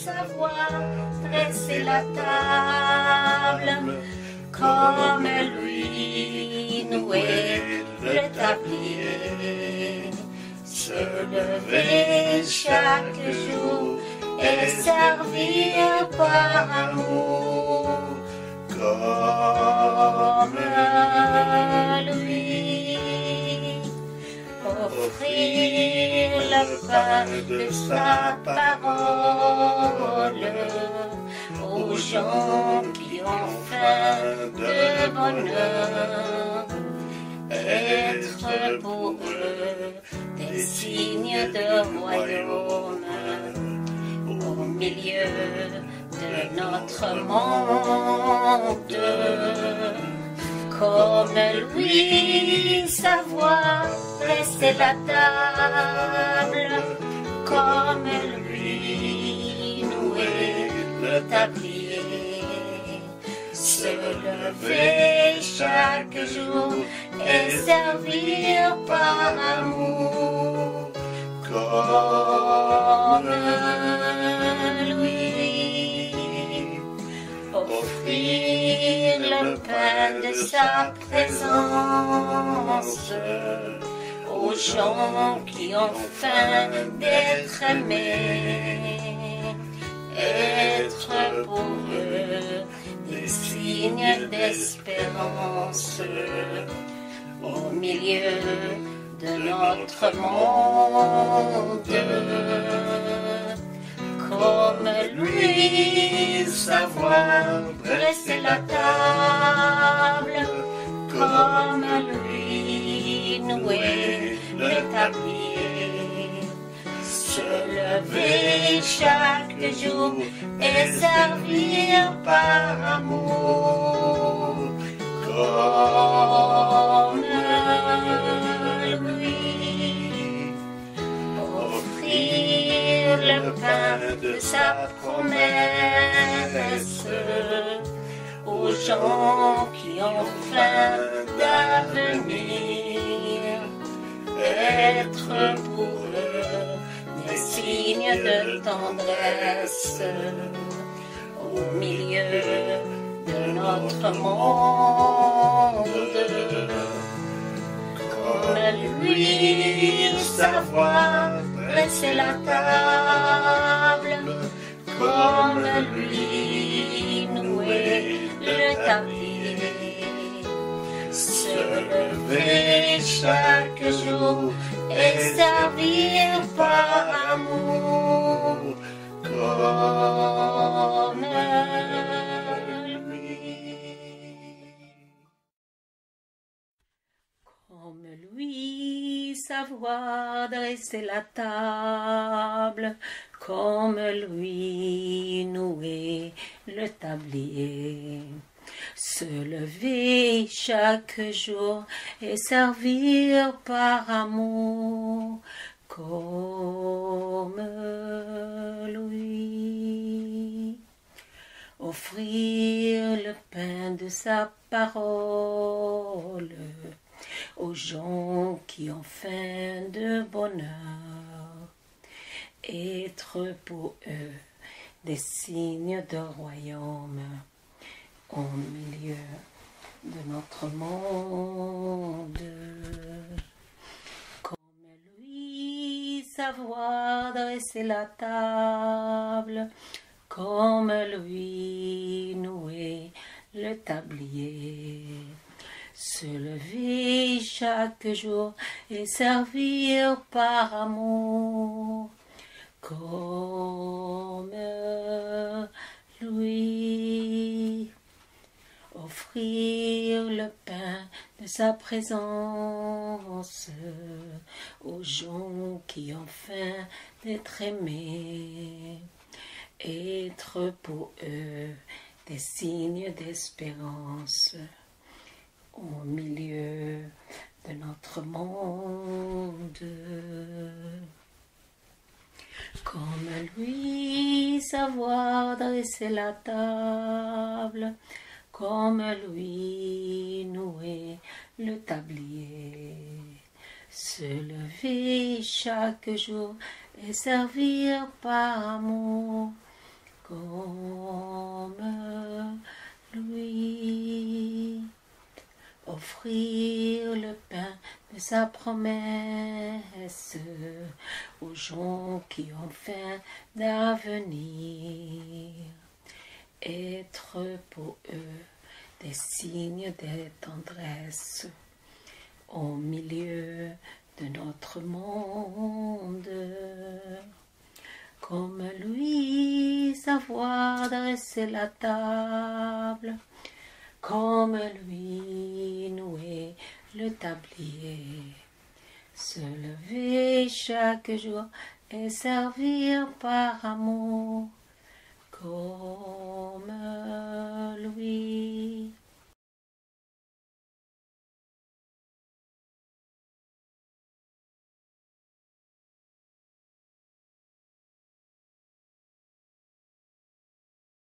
savoir dresser la table, comme lui nouer le tablier, se lever chaque jour et servir par amour, comme lui. Offrir le pain de sa parole aux gens qui ont faim de bonheur, être pour eux des signes de royaume au milieu de notre monde. Comme lui, savoir dresser la table, comme lui, nouer le tablier, se lever chaque jour et servir par amour, comme lui. Offrir le pain de sa présence aux gens qui ont faim d'être aimés, être pour eux des signes d'espérance au milieu de notre monde. Comme lui, savoir dresser la table, comme lui, nouer le tablier, se lever chaque jour et servir par amour, comme lui. Offrir le pain de sa promesse aux gens qui ont faim d'avenir, être pour eux des signes de tendresse au milieu de notre monde. Comme lui, savoir dresser la table, comme lui, nouer le tablier, se lever chaque jour et servir par amour, comme Comme lui, savoir dresser la table, comme lui, nouer le tablier, se lever chaque jour et servir par amour, comme lui. Offrir le pain de sa parole aux gens qui ont faim de bonheur, être pour eux des signes de royaume au milieu de notre monde. Comme lui, savoir dresser la table, comme lui, nouer le tablier, se lever chaque jour et servir par amour, comme lui. Offrir le pain de sa présence aux gens qui ont faim d'être aimés, être pour eux des signes d'espérance au milieu de notre monde. Comme lui, savoir dresser la table, comme lui, nouer le tablier, se lever chaque jour et servir par amour, comme lui. Offrir le pain de sa promesse aux gens qui ont faim d'avenir. Être pour eux des signes de tendresse au milieu de notre monde. Comme lui, savoir dresser la table, comme lui, nouer le tablier, se lever chaque jour et servir par amour, comme